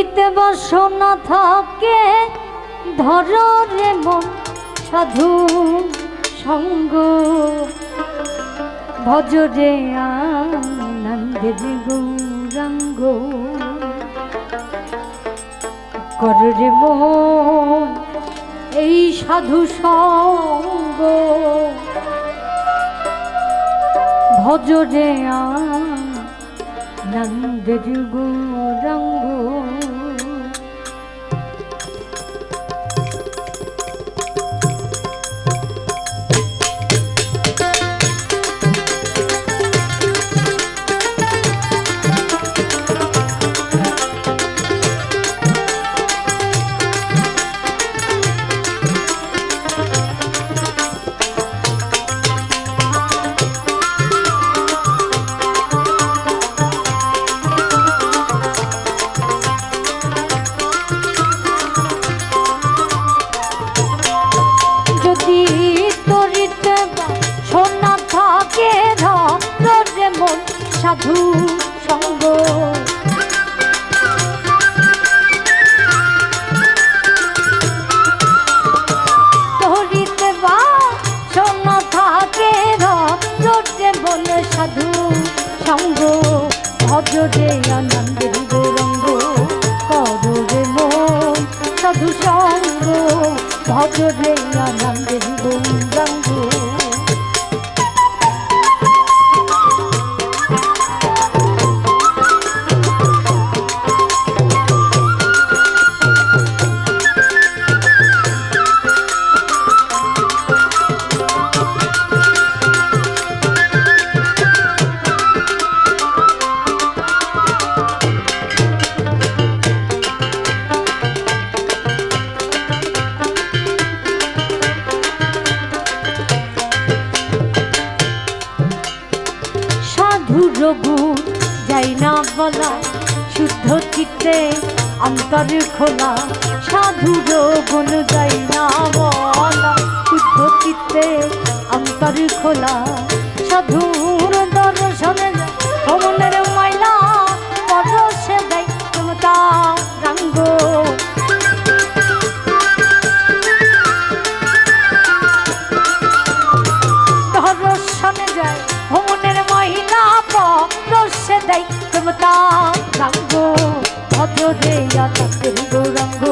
তরিতে বাসনা থাকে ধর রে মন সাধু সঙ্গ ভজ রে আনন্দের গৌরাঙ্গ কর রে মন এই সাধু সঙ্গ ভজ রে আনন্দের গৌরাঙ্গ সাধু সঙ্গ ধরিতে বা সোনা থাকে রোজে বলে সাধু সঙ্গ ভজ রে আনন্দের গৌরাঙ্গ কর রে মন সাধু সঙ্গ ভজ রে আনন্দের গৌরাঙ্গ গুণ যাই না বলা শুদ্ধ চিত্তে অন্তর খোলা সাধুর গুণ যাই না বলা শুদ্ধ চিত্তে অন্তর খোলা সাধুর দর্শনে ভ্রমণের মাইলা পরশে দেয় মমতা রঙ্গ দর্শনে যায় ভ্রমণের মহিলা পরশে দেয় মমতা রঙ্গ ভজ রে আনন্দের গৌরাঙ্গ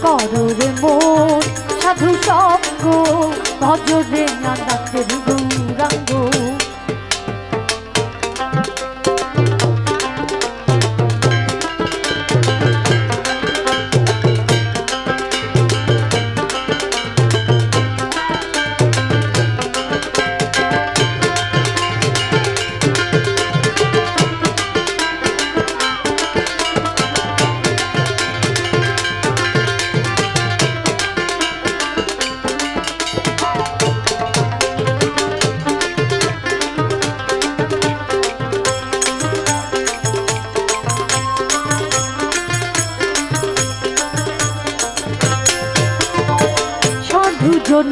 কর রে মন সাধু সঙ্গ ভজ রে আনন্দের গৌরাঙ্গ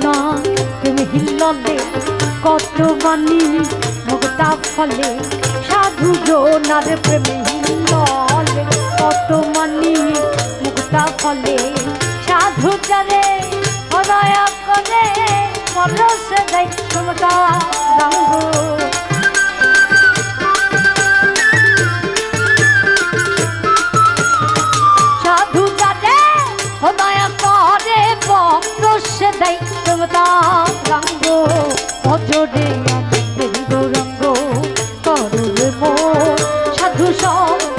না তুমি হিললে কত মানি ভোগতা ফলে সাধু জোনার প্রেমে হিললে কত মানি মুক্তা ফলে সাধু যারে হৃদয় করে পরশে দেয় মমতা রঙ্গ সাধু যারে হৃদয় করে পরশে দেয় মমতা রঙ্গ ভজ রে আনন্দের গৌরাঙ্গ কর রে মন সাধু সঙ্গ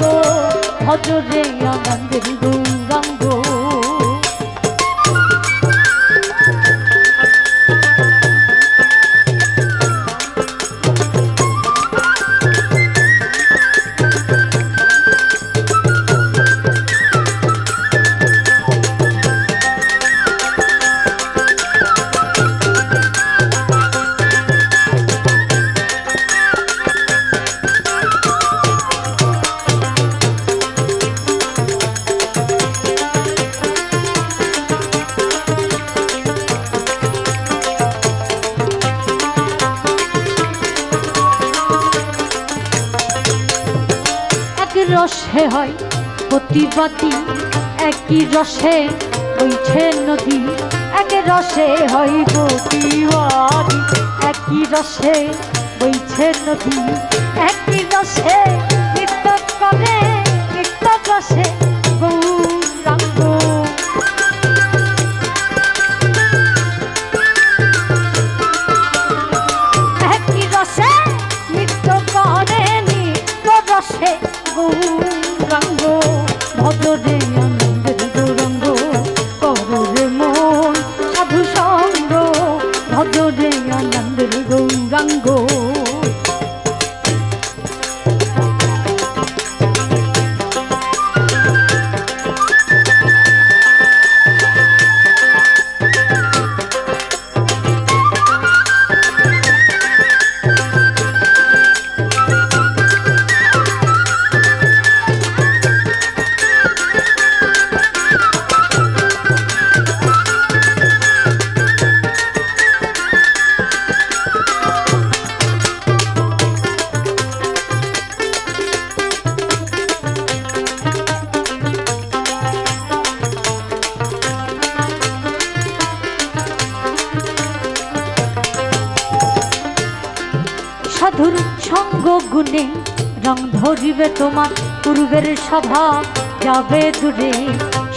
ভজ রে আনন্দের গৌরাঙ্গ রসে হয় প্রতিবাদী একই রসে বইছে নদী, একই রসে হয় প্রতিবাদী, একই রসে বইছে নদী, একই রসে নৃত্য করে নৃত্য রসে গৌরাঙ্গ। একই রসে নৃত্য করে নৃত্য রসে গৌরাঙ্গ। ভজরে আনন্দের গৌরাঙ্গ কররে মন সাধু সঙ্গ, ভজরে আনন্দের গৌরাঙ্গ। সাধুর সঙ্গ গুণে রং ধরিবে তোমার পূর্বের সভা যাবে দূরে,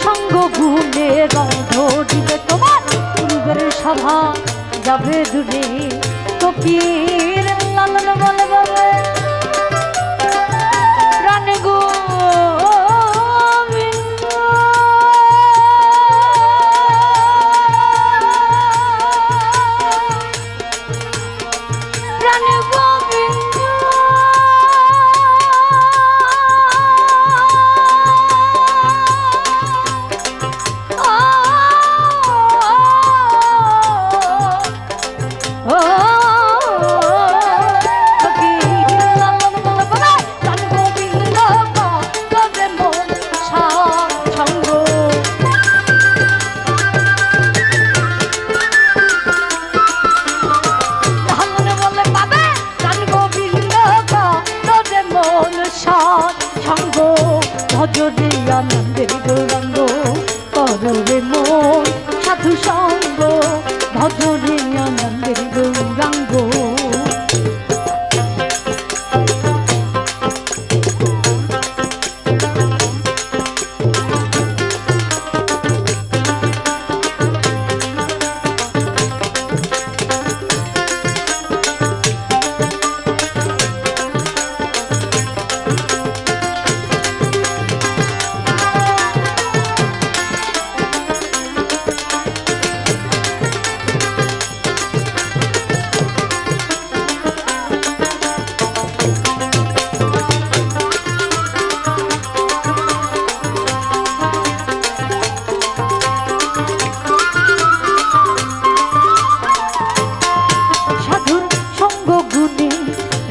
সঙ্গ গুণে রং ধরিবে তোমার পূর্বের সভা যাবে দূরে। ফকির লালন বলে বাবে প্রাণ গো সঙ্গ, ভজরে আনন্দের গৌরাঙ্গ কররে মন সাধু সঙ্গ, ভজরে আনন্দের গৌরাঙ্গ।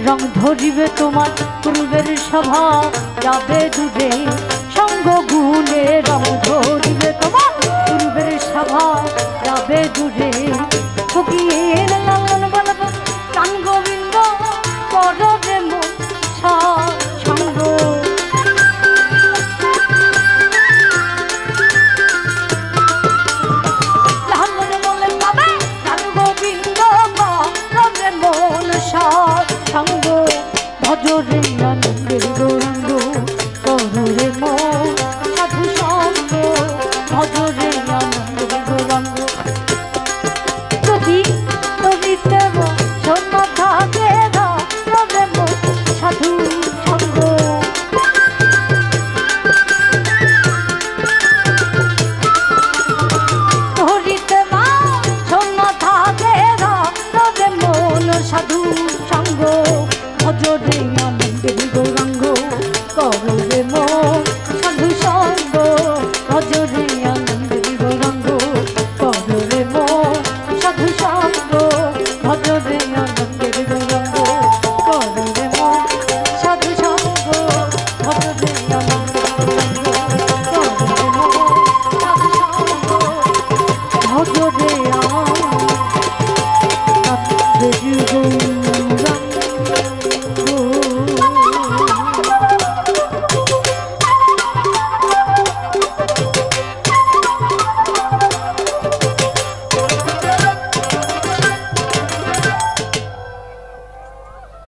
রং ধরিবে তোমার পূর্বের সভা যাবে দূরে, সঙ্গ গুণে রং ধরিবে তোমার পূর্বের সভা যাবে দূরে। ফকির লালন বলব